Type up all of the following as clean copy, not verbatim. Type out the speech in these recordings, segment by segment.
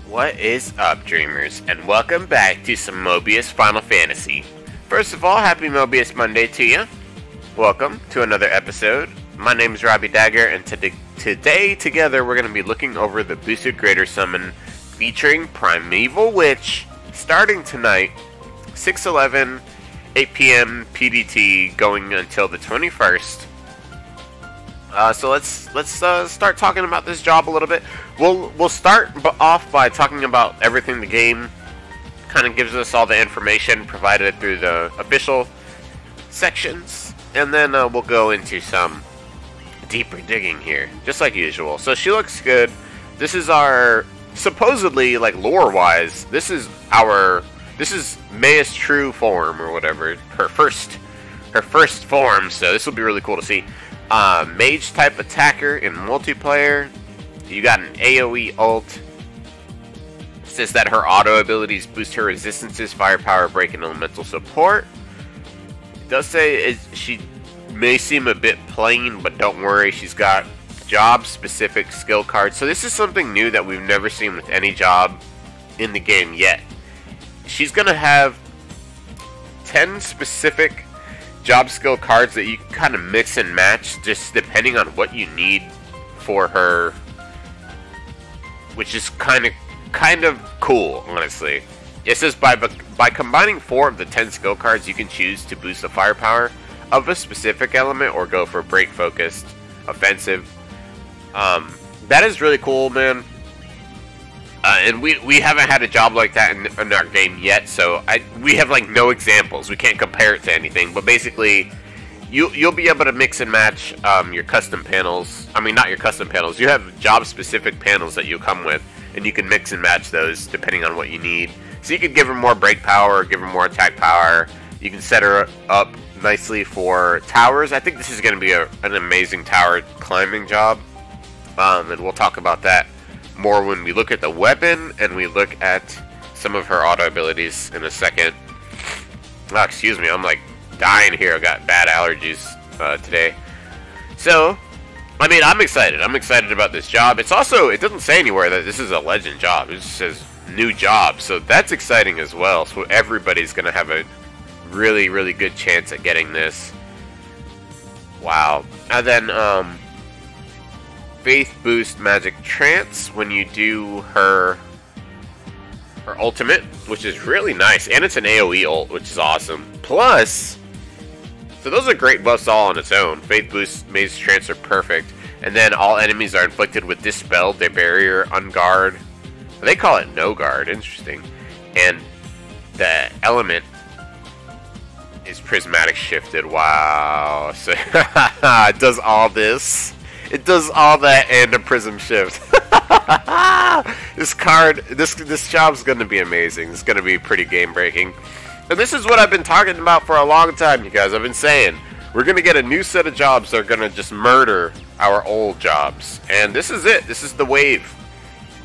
What is up, dreamers, and welcome back to some Mobius Final Fantasy. First of all, happy Mobius Monday to you. Welcome to another episode. My name is Robbie Dagger, and today together we're going to be looking over the Boosted Greater Summon featuring Primeval Witch, starting tonight, 6/11, 8 p.m. PDT, going until the 21st. So let's start talking about this job a little bit. We'll start off by talking about everything the game kind of gives us, all the information provided through the official sections, and then we'll go into some deeper digging here, just like usual. So she looks good. This is our, supposedly, like lore-wise, this is Maya's true form or whatever, her first form. So this will be really cool to see. Mage type attacker in multiplayer. You got an AoE ult. It says that her auto abilities boost her resistances, firepower, break, and elemental support. It does say she may seem a bit plain, but don't worry, she's got job specific skill cards. So this is something new that we've never seen with any job in the game yet. She's gonna have 10 specific job skill cards that you can kind of mix and match just depending on what you need for her, which is kind of cool, honestly. It says by combining 4 of the 10 skill cards, you can choose to boost the firepower of a specific element or go for break focused offensive. That is really cool, man. And we haven't had a job like that in our game yet, so we have like no examples. We can't compare it to anything, but basically you'll be able to mix and match your custom panels. I mean, not your custom panels. You have job specific panels that you come with, and you can mix and match those depending on what you need. So you could give her more break power, give her more attack power. You can set her up nicely for towers. I think this is going to be an amazing tower climbing job, and we'll talk about that more when we look at the weapon and we look at some of her auto abilities in a second. Oh, excuse me, I'm like dying here. I got bad allergies today. So, I mean, I'm excited. I'm excited about this job. It's also, it doesn't say anywhere that this is a legend job. It just says new job. So that's exciting as well. So everybody's going to have a really, really good chance at getting this. Wow. And then, Faith Boost Magic Trance when you do her ultimate, which is really nice, and it's an AoE ult, which is awesome. Plus, so those are great buffs all on its own. Faith Boost, Maze Trance are perfect, and then all enemies are inflicted with Dispel, their barrier, Unguard. They call it No Guard, interesting. And the element is Prismatic Shifted. Wow, so it does all this. It does all that and a prism shift. This job's gonna be amazing. It's gonna be pretty game breaking. And this is what I've been talking about for a long time, you guys. I've been saying we're gonna get a new set of jobs that are gonna just murder our old jobs. And this is it. This is the wave.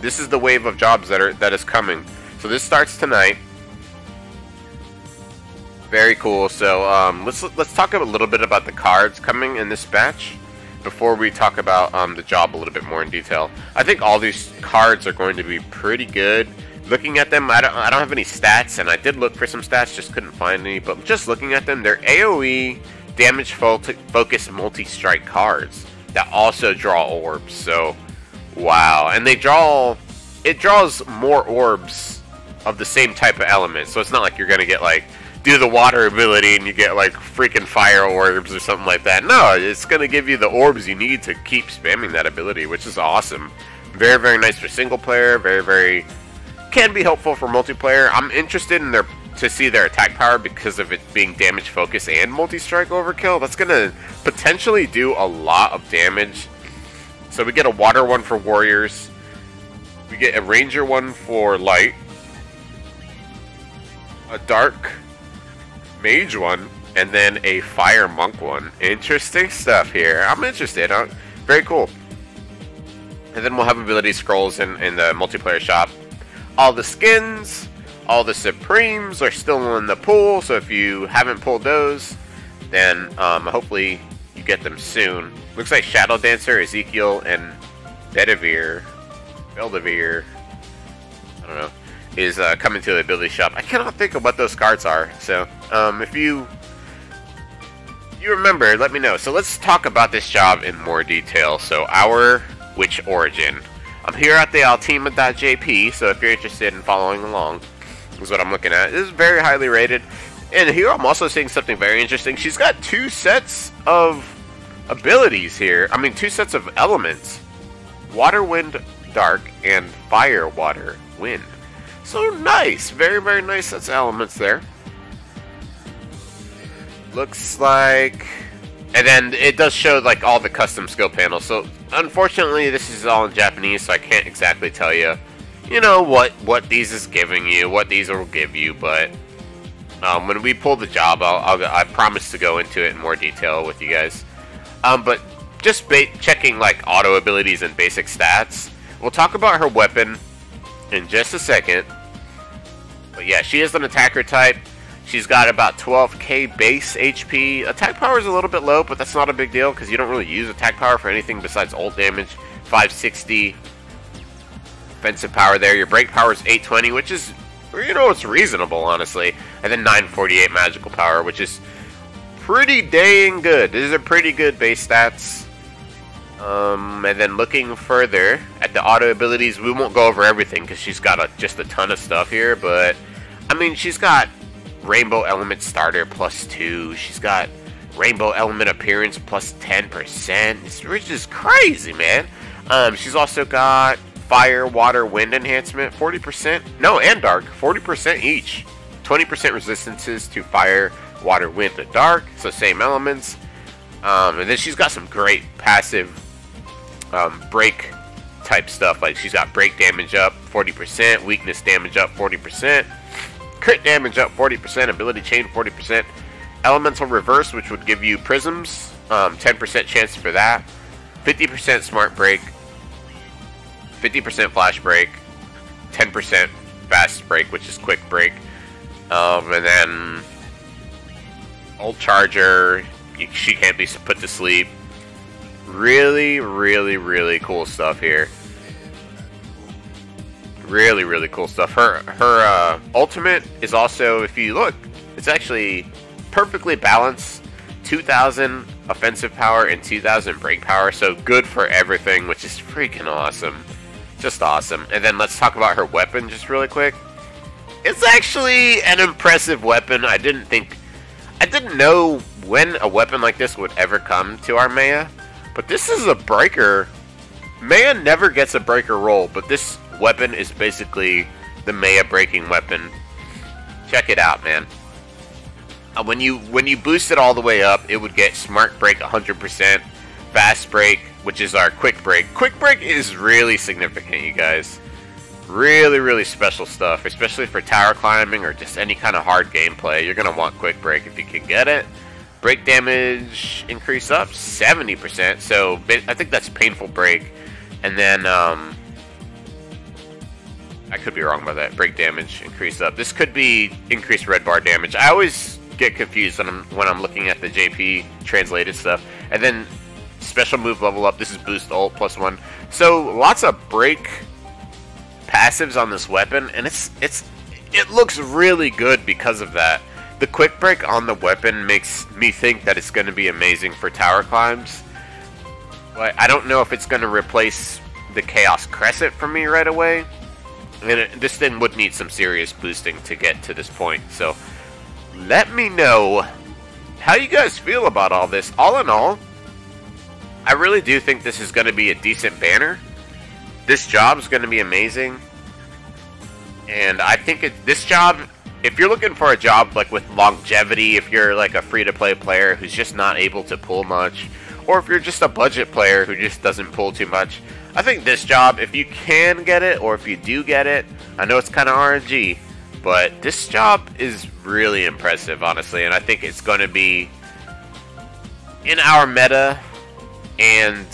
This is the wave of jobs that is coming. So this starts tonight. Very cool. So let's talk a little bit about the cards coming in this batch before we talk about the job a little bit more in detail. I think all these cards are going to be pretty good. Looking at them, I don't have any stats, and I did look for some stats, just couldn't find any. But just looking at them, they're AoE damage focus multi-strike cards that also draw orbs. So, wow, and it draws more orbs of the same type of element. So it's not like you're gonna get like do the water ability and you get like freaking fire orbs or something like that. No, it's going to give you the orbs you need to keep spamming that ability, which is awesome. Very, very nice for single player. Very, very can be helpful for multiplayer. I'm interested in to see their attack power because of it being damage focus and multi-strike overkill. That's going to potentially do a lot of damage. So we get a water one for warriors. We get a ranger one for light. A dark mage one, and then a fire monk one. Interesting stuff here. I'm interested. Very cool. And then we'll have ability scrolls in the multiplayer shop. All the skins, all the supremes are still in the pool, so if you haven't pulled those, then hopefully you get them soon. Looks like Shadow Dancer, Ezekiel, and Bedivere I don't know, is coming to the ability shop. I cannot think of what those cards are. So if you remember, let me know. So let's talk about this job in more detail. So our Witch Origin. I'm here at the Altima.jp, so if you're interested in following along, is what I'm looking at. This is very highly rated. And here I'm also seeing something very interesting. She's got 2 sets of abilities here. I mean, 2 sets of elements. Water, Wind, Dark, and Fire, Water, Wind. So nice. Very, very nice sets of elements there. Looks like... And then it does show like all the custom skill panels. So unfortunately this is all in Japanese, so I can't exactly tell you, you know, what these is giving you, what these will give you. But when we pull the job, I promise to go into it in more detail with you guys. But just checking like auto abilities and basic stats. We'll talk about her weapon in just a second. But yeah, she is an attacker type. She's got about 12k base HP. Attack power is a little bit low, but that's not a big deal because you don't really use attack power for anything besides ult damage. 560 offensive power there. Your break power is 820, which is, you know, it's reasonable, honestly. And then 948 magical power, which is pretty dang good. These are pretty good base stats. And then looking further at the auto abilities, we won't go over everything because she's got just a ton of stuff here. But, I mean, she's got Rainbow Element Starter +2. She's got Rainbow Element Appearance +10%. Which is crazy, man. She's also got Fire, Water, Wind Enhancement 40%. No, and Dark 40% each. 20% resistances to Fire, Water, Wind, and Dark. So same elements. And then she's got some great passive break type stuff. Like she's got break damage up 40%, weakness damage up 40%. Crit damage up 40%, ability chain 40%, elemental reverse, which would give you prisms, 10% chance for that, 50% smart break, 50% flash break, 10% fast break, which is quick break, and then ult charger, she can't be put to sleep. Really, really, really cool stuff here. Really, really cool stuff. Her ultimate is also, if you look, it's actually perfectly balanced. 2,000 offensive power and 2,000 break power. So good for everything, which is freaking awesome. Just awesome. And then let's talk about her weapon just really quick. It's actually an impressive weapon. I didn't know when a weapon like this would ever come to our Maya. But this is a breaker. Maya never gets a breaker roll, but this weapon is basically the Maya breaking weapon. Check it out, man. When you boost it all the way up, it would get smart break 100%, fast break, which is our quick break. Quick break is really significant, you guys. Really, really special stuff, especially for tower climbing or just any kind of hard gameplay. You're gonna want quick break if you can get it. Break damage increase up 70%, so I think that's painful break. And then I could be wrong about that. Break damage increase up. This could be increased red bar damage. I always get confused when I'm looking at the JP translated stuff. And then special move level up. This is boost ult +1. So lots of break passives on this weapon, and it looks really good because of that. The quick break on the weapon makes me think that it's going to be amazing for tower climbs. But I don't know if it's going to replace the Chaos Crescent for me right away. And this thing would need some serious boosting to get to this point. So let me know how you guys feel about all this. All in all, I really do think this is going to be a decent banner. This job is going to be amazing. And I think this job, if you're looking for a job like with longevity, if you're like a free-to-play player who's just not able to pull much, or if you're just a budget player who just doesn't pull too much, I think this job, if you can get it, or if you do get it, I know it's kind of RNG, but this job is really impressive, honestly, and I think it's going to be in our meta and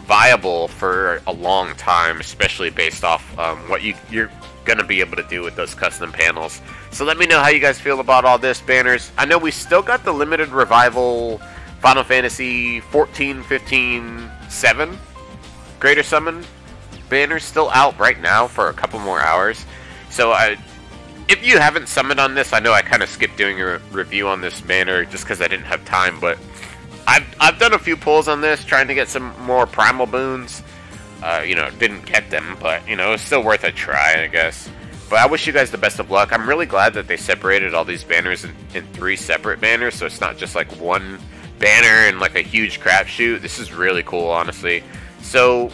viable for a long time, especially based off what you're going to be able to do with those custom panels. So let me know how you guys feel about all this, banners. I know we still got the limited revival Final Fantasy 14, 15, 7 Greater Summon banner still out right now for a couple more hours. So if you haven't summoned on this, I know I kind of skipped doing a review on this banner just because I didn't have time, but I've done a few pulls on this trying to get some more primal boons. You know, didn't get them, but you know, it's still worth a try, I guess. But I wish you guys the best of luck. I'm really glad that they separated all these banners in 3 separate banners, so it's not just like one banner and like a huge crapshoot. This is really cool, honestly. So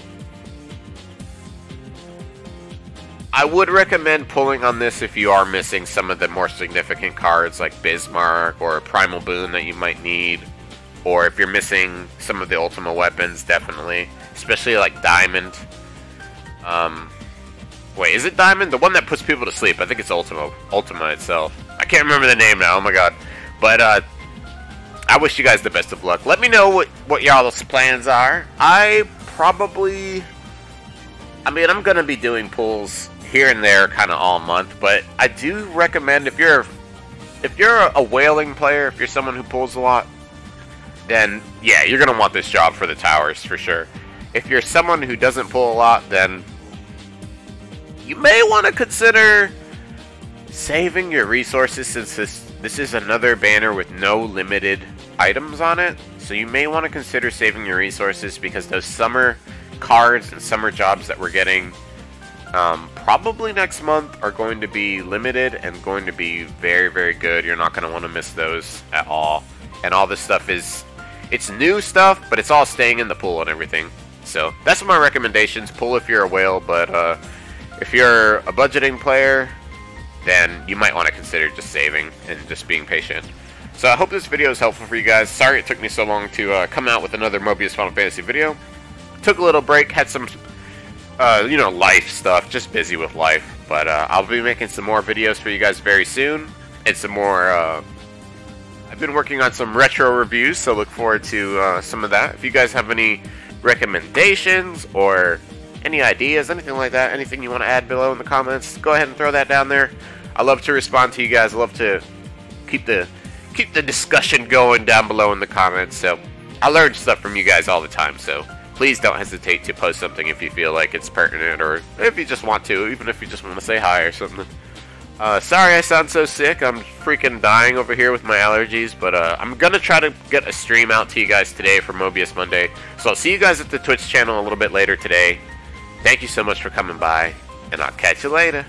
I would recommend pulling on this if you are missing some of the more significant cards like Bismarck or a Primal Boon that you might need, or if you're missing some of the Ultima weapons, definitely, especially like Diamond. Wait, is it Diamond? The one that puts people to sleep. I think it's Ultima itself. I can't remember the name now, oh my god. But I wish you guys the best of luck. Let me know what y'all's plans are. I'm gonna be doing pulls here and there kind of all month, but I do recommend if you're a whaling player, if you're someone who pulls a lot, then yeah, you're gonna want this job for the towers for sure. If you're someone who doesn't pull a lot, then you may want to consider saving your resources, since this is another banner with no limited items on it. So you may want to consider saving your resources, because those summer cards and summer jobs that we're getting probably next month are going to be limited and going to be very, very good. You're not going to want to miss those at all. And all this stuff it's new stuff, but it's all staying in the pool and everything. So that's my recommendations. Pull if you're a whale, but if you're a budgeting player, then you might want to consider just saving and just being patient. So I hope this video is helpful for you guys. Sorry it took me so long to come out with another Mobius Final Fantasy video. Took a little break, had some you know, life stuff, just busy with life. But I'll be making some more videos for you guys very soon, and some more, I've been working on some retro reviews, so look forward to some of that. If you guys have any recommendations or any ideas, anything like that, anything you want to add below in the comments, go ahead and throw that down there. I love to respond to you guys. I love to keep the discussion going down below in the comments. So I learn stuff from you guys all the time, so please don't hesitate to post something if you feel like it's pertinent, or if you just want to, even if you just want to say hi or something. Sorry I sound so sick. I'm freaking dying over here with my allergies, but I'm gonna try to get a stream out to you guys today for Mobius Monday. So I'll see you guys at the Twitch channel a little bit later today. Thank you so much for coming by, and I'll catch you later.